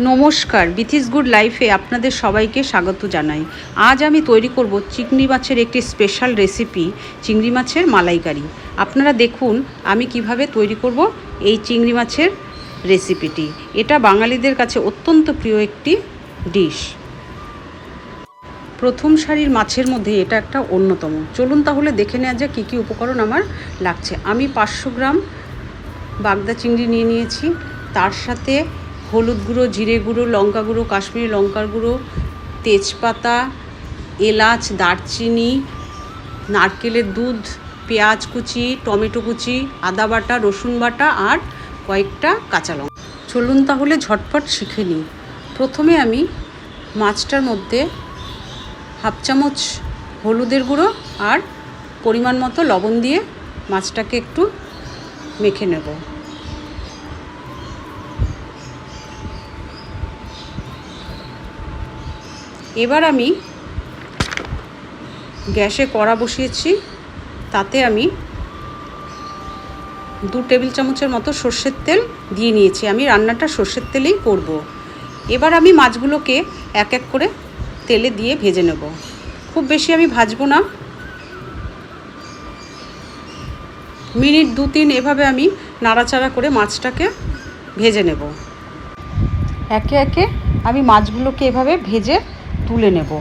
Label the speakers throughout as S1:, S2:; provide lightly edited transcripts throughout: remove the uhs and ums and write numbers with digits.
S1: নমস্কার, বিথিস গুড লাইফে আপনাদের সবাইকে স্বাগত জানাই। আজ আমি তৈরি করব চিংড়ি মাছের একটি স্পেশাল রেসিপি, চিংড়ি মাছের মালাইকারি। আপনারা দেখুন আমি কিভাবে তৈরি করব এই চিংড়ি মাছের রেসিপিটি। এটা বাঙালিদের কাছে অত্যন্ত প্রিয় একটি ডিশ। প্রথম সারির মাছের মধ্যে এটা একটা অন্যতম। চলুন তাহলে দেখে নেওয়া যাক কী কী উপকরণ আমার লাগছে। আমি 500 গ্রাম বাগদা চিংড়ি নিয়ে নিয়েছি। তার সাথে হলুদ গুঁড়ো, জিরে গুঁড়ো, লঙ্কা গুঁড়ো, কাশ্মীরি লঙ্কার গুঁড়ো, তেজপাতা, এলাচ, দারচিনি, নারকেলের দুধ, পেঁয়াজ কুচি, টমেটো কুচি, আদা বাটা, রসুন বাটা আর কয়েকটা কাঁচা লঙ্কা। চলুন তাহলে ঝটপট শিখে নিই। প্রথমে আমি মাছটার মধ্যে হাফ চামচ হলুদের গুঁড়ো আর পরিমাণ মতো লবণ দিয়ে মাছটাকে একটু মেখে নেব। এবার আমি গ্যাসে কড়া বসিয়েছি। তাতে আমি 2 টেবিল চামচের মতো সর্ষের তেল দিয়ে নিয়েছি। আমি রান্নাটা সর্ষের তেলেই করব। এবার আমি মাছগুলোকে এক এক করে তেলে দিয়ে ভেজে নেব। খুব বেশি আমি ভাজবো না, মিনিট 2-3 এভাবে আমি নাড়াচাড়া করে মাছটাকে ভেজে নেব। একে একে আমি মাছগুলোকে এভাবে ভেজে তুলে নেব।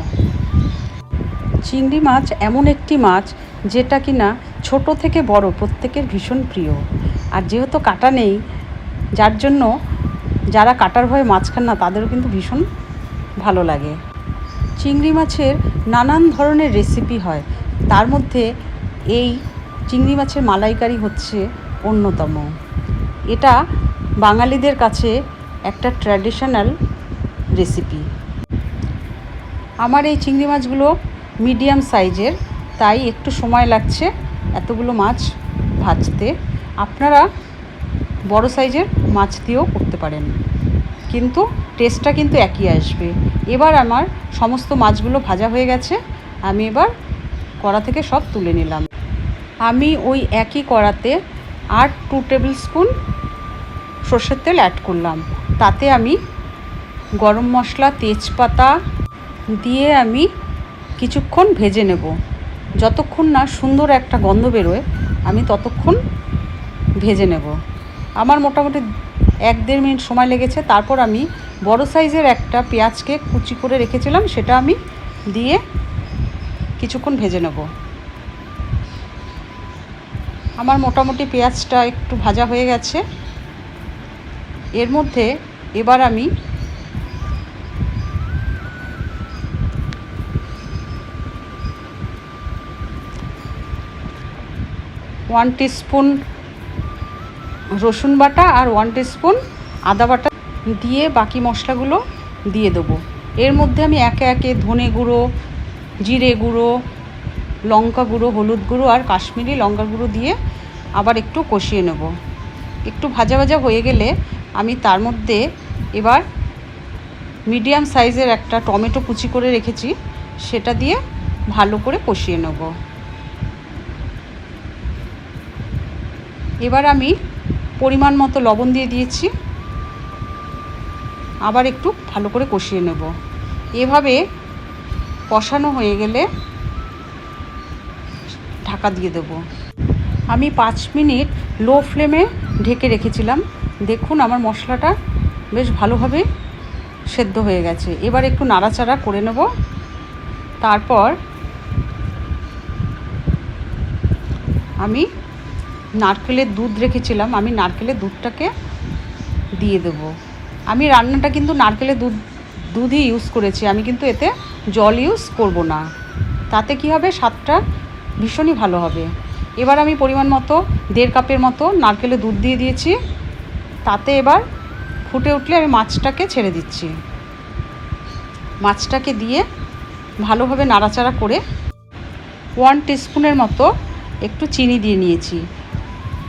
S1: চিংড়ি মাছ এমন একটি মাছ যেটা কিনা ছোট থেকে বড় প্রত্যেকের ভীষণ প্রিয়। আর যেহেতু কাঁটা নেই, যার জন্য যারা কাঁটার ভয়ে মাছ খান না তাদেরও কিন্তু ভীষণ ভালো লাগে। চিংড়ি মাছের নানান ধরনের রেসিপি হয়, তার মধ্যে এই চিংড়ি মাছের মালাইকারি হচ্ছে অন্যতম। এটা বাঙালিদের কাছে একটা ট্র্যাডিশনাল রেসিপি। আমার এই চিংড়ি মাছগুলো মিডিয়াম সাইজের, তাই একটু সময় লাগছে এতগুলো মাছ ভাজতে। আপনারা বড় সাইজের মাছ দিয়েও করতে পারেন, কিন্তু টেস্টটা কিন্তু একই আসবে। এবার আমার সমস্ত মাছগুলো ভাজা হয়ে গেছে। আমি এবার কড়া থেকে সব তুলে নিলাম। আমি ওই একই কড়াতে আর 2 টেবিল স্পুন সর্ষের তেল অ্যাড করলাম। তাতে আমি গরম মশলা, তেজপাতা দিয়ে আমি কিছুক্ষণ ভেজে নেব। যতক্ষণ না সুন্দর একটা গন্ধ বেরোয় আমি ততক্ষণ ভেজে নেব। আমার মোটামুটি 1-1.5 মিনিট সময় লেগেছে। তারপর আমি বড় সাইজের একটা পেঁয়াজকে কুচি করে রেখেছিলাম, সেটা আমি দিয়ে কিছুক্ষণ ভেজে নেব। আমার মোটামুটি পেঁয়াজটা একটু ভাজা হয়ে গেছে। এর মধ্যে এবার আমি ওয়ান টিস্পুন রসুন বাটা আর 1 টিস্পুন আদা বাটা দিয়ে বাকি মশলাগুলো দিয়ে দেবো। এর মধ্যে আমি একে একে ধনে গুঁড়ো, জিরে গুঁড়ো, লঙ্কা গুঁড়ো, হলুদ গুঁড়ো আর কাশ্মীরি লঙ্কার গুঁড়ো দিয়ে আবার একটু কষিয়ে নেব। একটু ভাজা ভাজা হয়ে গেলে আমি তার মধ্যে এবার মিডিয়াম সাইজের একটা টমেটো কুচি করে রেখেছি, সেটা দিয়ে ভালো করে কষিয়ে নেব। এবার আমি পরিমাণ মতো লবণ দিয়ে দিয়েছি। আবার একটু ভালো করে কষিয়ে নেব। এভাবে কষানো হয়ে গেলে ঢাকা দিয়ে দেব। আমি 5 মিনিট লো ফ্লেমে ঢেকে রেখেছিলাম। দেখুন আমার মশলাটা বেশ ভালোভাবে সেদ্ধ হয়ে গেছে। এবার একটু নাড়াচাড়া করে নেব। তারপর আমি নারকেলের দুধ রেখেছিলাম, আমি নারকেলের দুধটাকে দিয়ে দেবো। আমি রান্নাটা কিন্তু নারকেলের দুধই ইউজ করেছি, আমি কিন্তু এতে জল ইউজ করব না। তাতে কি হবে, স্বাদটা ভীষণই ভালো হবে। এবার আমি পরিমাণ মতো 1.5 কাপের মতো নারকেলের দুধ দিয়ে দিয়েছি। তাতে এবার ফুটে উঠলে আমি মাছটাকে ছেড়ে দিচ্ছি। মাছটাকে দিয়ে ভালোভাবে নাড়াচাড়া করে 1 টিস্পুনের মতো একটু চিনি দিয়ে নিয়েছি।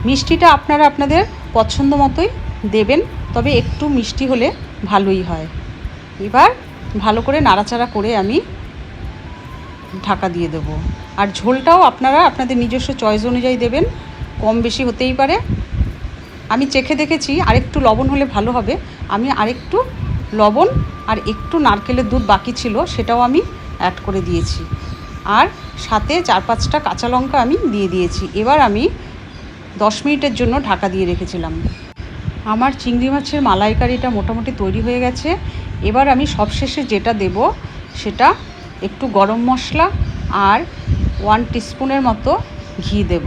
S1: মিষ্টিটা আপনারা আপনাদের পছন্দ মতোই দেবেন, তবে একটু মিষ্টি হলে ভালোই হয়। এবার ভালো করে নাড়াচাড়া করে আমি ঢাকা দিয়ে দেব। আর ঝোলটাও আপনারা আপনাদের নিজস্ব চয়েস অনুযায়ী দেবেন, কম বেশি হতেই পারে। আমি চেখে দেখেছি, আরেকটু লবণ হলে ভালো হবে। আমি আরেকটু লবণ আর একটু নারকেলের দুধ বাকি ছিল, সেটাও আমি অ্যাড করে দিয়েছি। আর সাথে 4-5টা কাঁচা লঙ্কা আমি দিয়ে দিয়েছি। এবার আমি 10 মিনিটের জন্য ঢাকা দিয়ে রেখেছিলাম। আমার চিংড়ি মাছের মালাইকারিটা মোটামুটি তৈরি হয়ে গেছে। এবার আমি সবশেষে যেটা দেব সেটা একটু গরম মশলা আর 1 টিস্পুনের মতো ঘি দেব।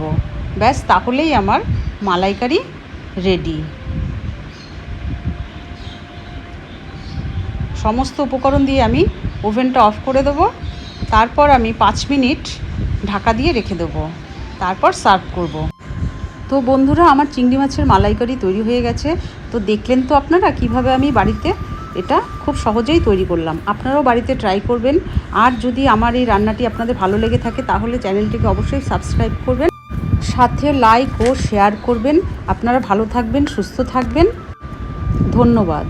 S1: ব্যাস, তাহলেই আমার মালাইকারি রেডি। সমস্ত উপকরণ দিয়ে আমি ওভেনটা অফ করে দেবো। তারপর আমি 5 মিনিট ঢাকা দিয়ে রেখে দেবো, তারপর সার্ভ করব। তো বন্ধুরা, আমার চিংড়ি মাছের মালাইকারি তৈরি হয়ে গেছে। তো দেখলেন তো আপনারা কিভাবে আমি বাড়িতে এটা খুব সহজেই তৈরি করলাম। আপনারাও বাড়িতে ট্রাই করবেন। আর যদি আমার এই রান্নাটি আপনাদের ভালো লেগে থাকে তাহলে চ্যানেলটিকে অবশ্যই সাবস্ক্রাইব করবেন, সাথে লাইক ও শেয়ার করবেন। আপনারা ভালো থাকবেন, সুস্থ থাকবেন। ধন্যবাদ।